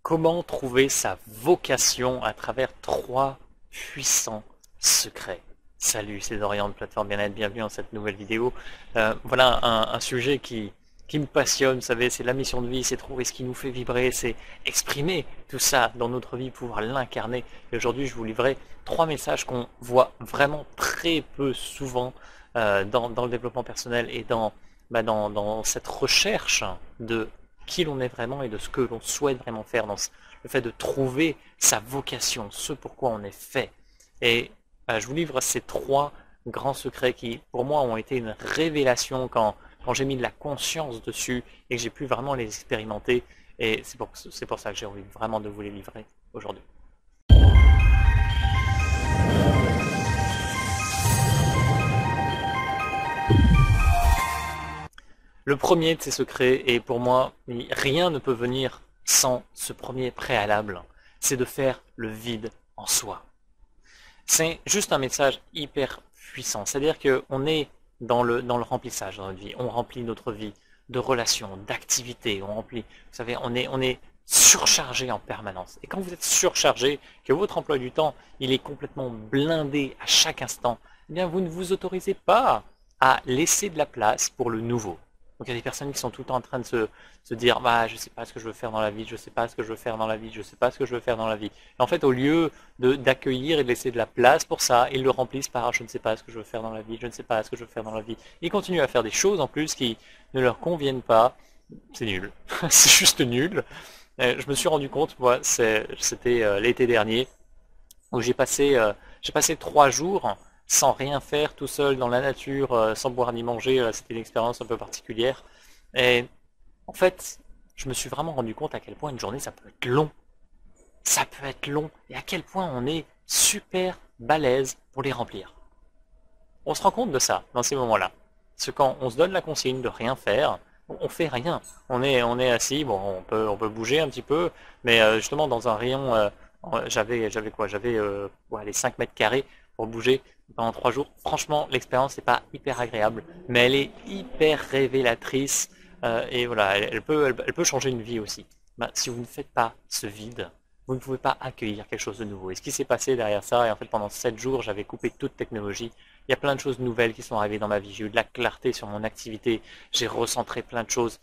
Comment trouver sa vocation à travers trois puissants secrets? Salut, c'est Dorian de Plateforme Bien-être, bienvenue dans cette nouvelle vidéo. Voilà un sujet qui me passionne, vous savez, c'est la mission de vie, c'est trouver ce qui nous fait vibrer, c'est exprimer tout ça dans notre vie, pouvoir l'incarner. Et aujourd'hui, je vous livrerai trois messages qu'on voit vraiment très peu souvent dans le développement personnel et dans cette recherche de qui l'on est vraiment et de ce que l'on souhaite vraiment faire, dans le fait de trouver sa vocation, ce pourquoi on est fait. Et je vous livre ces trois grands secrets qui, pour moi, ont été une révélation quand j'ai mis de la conscience dessus et que j'ai pu vraiment les expérimenter. Et c'est pour ça que j'ai envie vraiment de vous les livrer aujourd'hui. Le premier de ces secrets, et pour moi, rien ne peut venir sans ce premier préalable, c'est de faire le vide en soi. C'est juste un message hyper puissant, c'est-à-dire qu'on est dans le remplissage dans notre vie, on remplit notre vie de relations, d'activités, on remplit, vous savez, on est surchargé en permanence. Et quand vous êtes surchargé, que votre emploi du temps, il est complètement blindé à chaque instant, eh bien vous ne vous autorisez pas à laisser de la place pour le nouveau. Donc il y a des personnes qui sont tout le temps en train de se dire bah je sais pas ce que je veux faire dans la vie, je sais pas ce que je veux faire dans la vie, je sais pas ce que je veux faire dans la vie. Et en fait, au lieu d'accueillir et de laisser de la place pour ça, ils le remplissent par je ne sais pas ce que je veux faire dans la vie, je ne sais pas ce que je veux faire dans la vie. Ils continuent à faire des choses en plus qui ne leur conviennent pas. C'est nul. C'est juste nul. Je me suis rendu compte, moi, c'était l'été dernier, où j'ai passé 3 jours sans rien faire, tout seul dans la nature, sans boire ni manger. C'était une expérience un peu particulière. Et en fait, je me suis vraiment rendu compte à quel point une journée, ça peut être long. Ça peut être long. Et à quel point on est super balèze pour les remplir. On se rend compte de ça dans ces moments-là. Parce que quand on se donne la consigne de rien faire, on fait rien. On est assis, bon, on peut bouger un petit peu, mais justement dans un rayon, j'avais quoi? J'avais les 5 mètres carrés pour bouger pendant 3 jours. Franchement, l'expérience n'est pas hyper agréable, mais elle est hyper révélatrice et voilà, elle peut changer une vie aussi. Ben, si vous ne faites pas ce vide, vous ne pouvez pas accueillir quelque chose de nouveau. Et ce qui s'est passé derrière ça, et en fait pendant 7 jours, j'avais coupé toute technologie. Il y a plein de choses nouvelles qui sont arrivées dans ma vie. J'ai eu de la clarté sur mon activité, j'ai recentré plein de choses.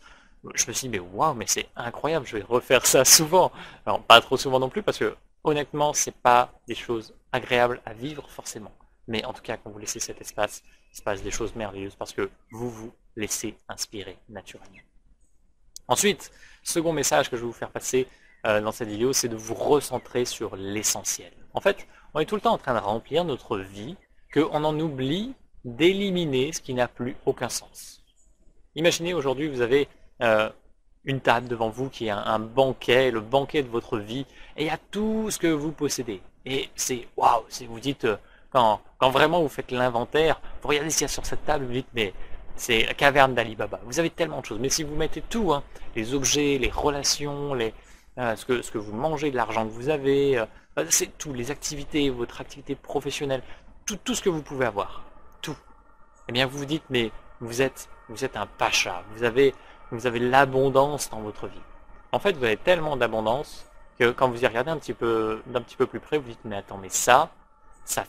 Je me suis dit, mais waouh, mais c'est incroyable, je vais refaire ça souvent. Alors, pas trop souvent non plus, parce que honnêtement, c'est pas des choses agréables à vivre forcément. Mais en tout cas, quand vous laissez cet espace, il se passe des choses merveilleuses parce que vous vous laissez inspirer naturellement. Ensuite, second message que je vais vous faire passer dans cette vidéo, c'est de vous recentrer sur l'essentiel. En fait, on est tout le temps en train de remplir notre vie, qu'on en oublie d'éliminer ce qui n'a plus aucun sens. Imaginez aujourd'hui, vous avez une table devant vous qui est un banquet, le banquet de votre vie, et il y a tout ce que vous possédez. Et c'est waouh, si vous dites, quand vraiment vous faites l'inventaire, vous regardez ce qu'il y a sur cette table, vous dites, mais c'est la caverne d'Ali Baba. Vous avez tellement de choses. Mais si vous mettez tout, hein, les objets, les relations, ce que vous mangez, de l'argent que vous avez, c'est tout, les activités, votre activité professionnelle, tout ce que vous pouvez avoir, tout. Eh bien vous vous dites, mais vous êtes un pacha, vous avez l'abondance dans votre vie. En fait, vous avez tellement d'abondance que quand vous y regardez d'un petit peu plus près, vous dites, mais attends, mais ça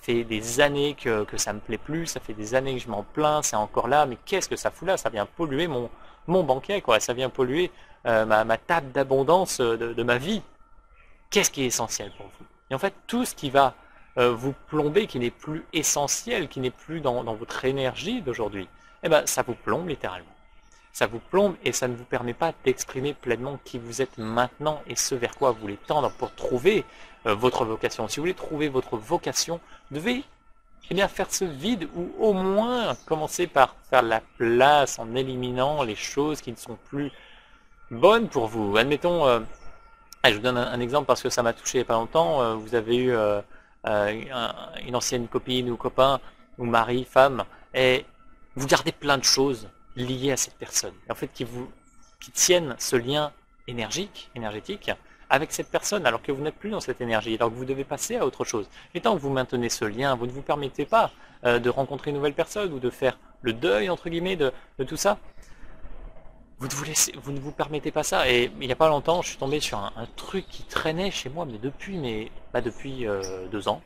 fait des années que ça me plaît plus, ça fait des années que je m'en plains, c'est encore là, mais qu'est-ce que ça fout là? Ça vient polluer mon banquet, quoi, ça vient polluer ma table d'abondance de ma vie. Qu'est-ce qui est essentiel pour vous? Et en fait, tout ce qui va vous plomber, qui n'est plus essentiel, qui n'est plus dans votre énergie d'aujourd'hui, eh ben, ça vous plombe littéralement. Ça vous plombe et ça ne vous permet pas d'exprimer pleinement qui vous êtes maintenant et ce vers quoi vous voulez tendre pour trouver votre vocation. Si vous voulez trouver votre vocation, vous devez faire ce vide ou au moins commencer par faire la place en éliminant les choses qui ne sont plus bonnes pour vous. Admettons, je vous donne un exemple parce que ça m'a touché il n'y a pas longtemps. Vous avez eu une ancienne copine ou copain ou mari, femme, et vous gardez plein de choses liées à cette personne. Et en fait, qui tiennent ce lien énergétique avec cette personne, alors que vous n'êtes plus dans cette énergie, alors que vous devez passer à autre chose. Et tant que vous maintenez ce lien, vous ne vous permettez pas de rencontrer une nouvelle personne ou de faire le deuil, entre guillemets, de tout ça, vous ne vous permettez pas ça. Et il n'y a pas longtemps, je suis tombé sur un truc qui traînait chez moi, mais depuis 2 ans.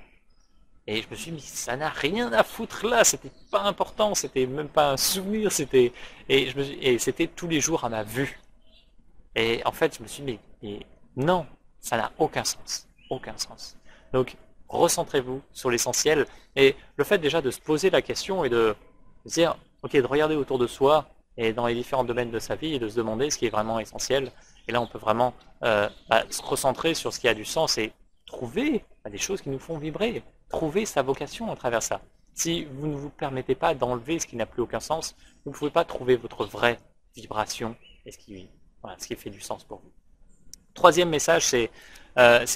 Et je me suis dit, ça n'a rien à foutre là, c'était pas important, c'était même pas un souvenir, et c'était tous les jours à ma vue. Et en fait, je me suis dit, mais non, ça n'a aucun sens, aucun sens. Donc, recentrez-vous sur l'essentiel, et le fait déjà de se poser la question et de se dire, ok, de regarder autour de soi et dans les différents domaines de sa vie et de se demander ce qui est vraiment essentiel. Et là, on peut vraiment se recentrer sur ce qui a du sens et trouver des choses qui nous font vibrer, trouver sa vocation à travers ça. Si vous ne vous permettez pas d'enlever ce qui n'a plus aucun sens, vous ne pouvez pas trouver votre vraie vibration et ce qui fait du sens pour vous. Troisième message, c'est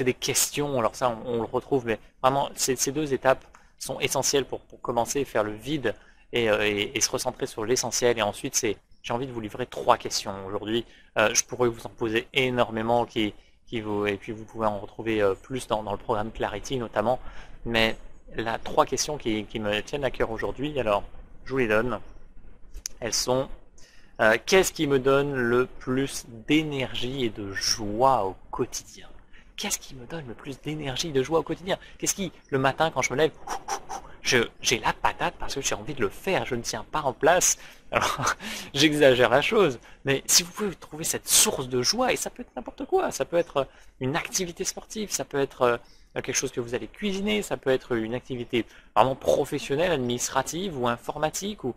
des questions. Alors ça, on le retrouve, mais vraiment, ces 2 étapes sont essentielles pour commencer à faire le vide et se recentrer sur l'essentiel. Et ensuite, j'ai envie de vous livrer 3 questions aujourd'hui. Je pourrais vous en poser énormément et puis vous pouvez en retrouver plus dans le programme Clarity notamment. Mais 3 questions qui me tiennent à cœur aujourd'hui, alors je vous les donne. Elles sont qu'est-ce qui me donne le plus d'énergie et de joie au quotidien? Qu'est-ce qui me donne le plus d'énergie et de joie au quotidien? Qu'est-ce qui, le matin quand je me lève, j'ai la patate parce que j'ai envie de le faire, je ne tiens pas en place. Alors, j'exagère la chose, mais si vous pouvez trouver cette source de joie, et ça peut être n'importe quoi, ça peut être une activité sportive, ça peut être quelque chose que vous allez cuisiner, ça peut être une activité vraiment professionnelle, administrative ou informatique, ou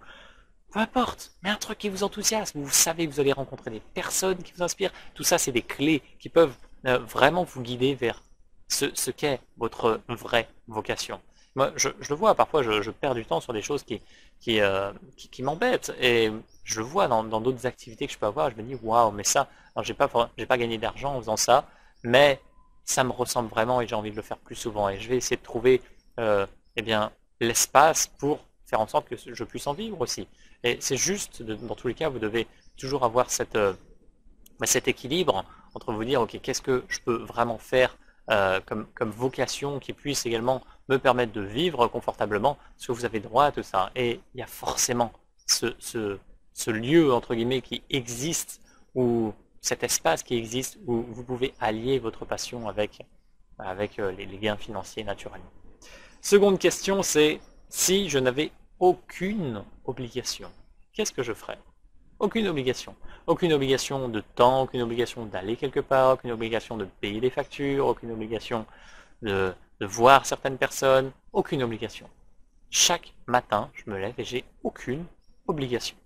peu importe, mais un truc qui vous enthousiasme, vous savez que vous allez rencontrer des personnes qui vous inspirent, tout ça c'est des clés qui peuvent vraiment vous guider vers ce qu'est votre vraie vocation. Moi, je le vois, parfois je perds du temps sur des choses qui m'embêtent, et je le vois dans d'autres activités que je peux avoir, je me dis waouh, mais ça, j'ai pas gagné d'argent en faisant ça, mais ça me ressemble vraiment et j'ai envie de le faire plus souvent, et je vais essayer de trouver eh bien, l'espace pour faire en sorte que je puisse en vivre aussi. Et c'est juste, dans tous les cas, vous devez toujours avoir cet équilibre entre vous dire, ok, qu'est-ce que je peux vraiment faire comme vocation qui puisse également me permettre de vivre confortablement, parce que vous avez droit à tout ça. Et il y a forcément ce lieu, entre guillemets, qui existe, ou cet espace qui existe, où vous pouvez allier votre passion avec les gains financiers naturellement. Seconde question, c'est si je n'avais aucune obligation, qu'est-ce que je ferais? Aucune obligation. Aucune obligation de temps, aucune obligation d'aller quelque part, aucune obligation de payer des factures, aucune obligation de voir certaines personnes, aucune obligation. Chaque matin, je me lève et j'ai aucune obligation.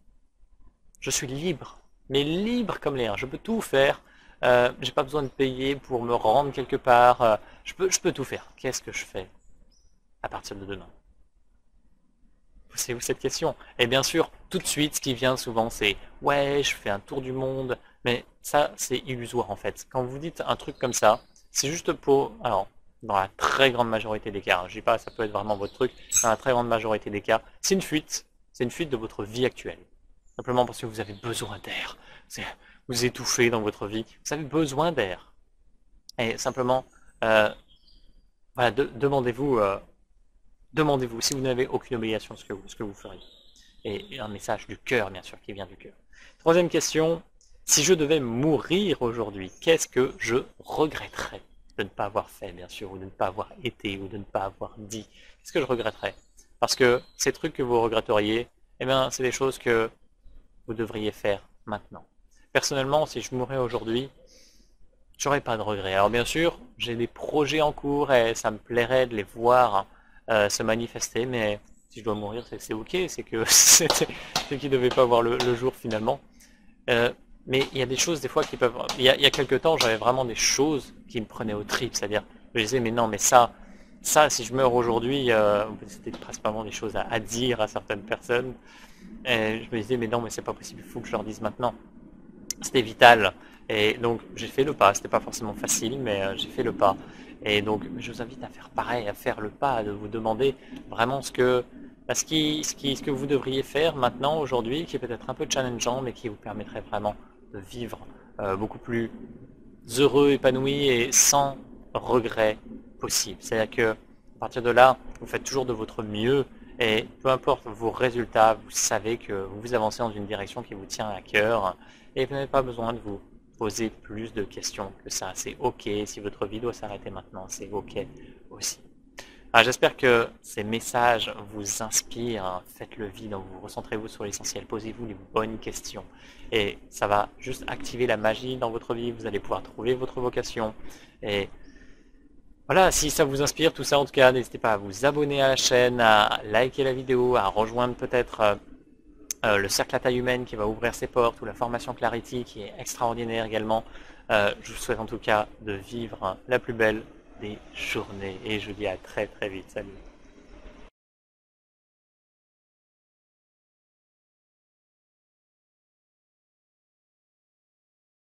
Je suis libre, mais libre comme l'air. Je peux tout faire. J'ai pas besoin de payer pour me rendre quelque part. Je peux tout faire. Qu'est-ce que je fais à partir de demain? C'est où cette question? Et bien sûr, tout de suite, ce qui vient souvent, c'est ouais, je fais un tour du monde. Mais ça, c'est illusoire en fait. Quand vous dites un truc comme ça, c'est juste pour... Alors, dans la très grande majorité des cas, je dis pas ça peut être vraiment votre truc, dans la très grande majorité des cas, c'est une fuite de votre vie actuelle. Simplement parce que vous avez besoin d'air. Vous étouffez dans votre vie, vous avez besoin d'air. Et simplement, voilà, demandez-vous si vous n'avez aucune obligation ce que vous feriez. Et un message du cœur, bien sûr, qui vient du cœur. Troisième question, si je devais mourir aujourd'hui, qu'est-ce que je regretterais de ne pas avoir fait, bien sûr, ou de ne pas avoir été, ou de ne pas avoir dit? Qu'est-ce que je regretterais? Parce que ces trucs que vous regretteriez, eh bien, c'est des choses que vous devriez faire maintenant. Personnellement, si je mourais aujourd'hui, j'aurais pas de regrets. Alors bien sûr, j'ai des projets en cours et ça me plairait de les voir se manifester, mais si je dois mourir, c'est ok, c'est que c'est qui ne devait pas voir le jour finalement. Mais il y a des choses des fois qui peuvent... Il y a quelques temps, j'avais vraiment des choses qui me prenaient aux tripes, c'est-à-dire, je disais, mais non, mais ça si je meurs aujourd'hui, c'était principalement des choses à dire à certaines personnes, et je me disais, mais non, mais c'est pas possible, il faut que je leur dise maintenant. C'était vital, et donc j'ai fait le pas, c'était pas forcément facile, mais j'ai fait le pas. Et donc je vous invite à faire pareil, à faire le pas, de vous demander vraiment ce que vous devriez faire maintenant, aujourd'hui, qui est peut-être un peu challengeant, mais qui vous permettrait vraiment de vivre beaucoup plus heureux, épanoui et sans regret possible. C'est-à-dire que à partir de là, vous faites toujours de votre mieux Et peu importe vos résultats, vous savez que vous avancez dans une direction qui vous tient à cœur et vous n'avez pas besoin de vous poser plus de questions que ça. C'est ok, si votre vie doit s'arrêter maintenant, c'est ok aussi. J'espère que ces messages vous inspirent. Faites le vide, vous recentrez-vous sur l'essentiel, posez-vous les bonnes questions. Et ça va juste activer la magie dans votre vie, vous allez pouvoir trouver votre vocation. Et voilà, si ça vous inspire, tout ça en tout cas, n'hésitez pas à vous abonner à la chaîne, à liker la vidéo, à rejoindre peut-être le cercle à taille humaine qui va ouvrir ses portes, ou la formation Clarity qui est extraordinaire également. Je vous souhaite en tout cas de vivre la plus belle des journées et je vous dis à très très vite. Salut.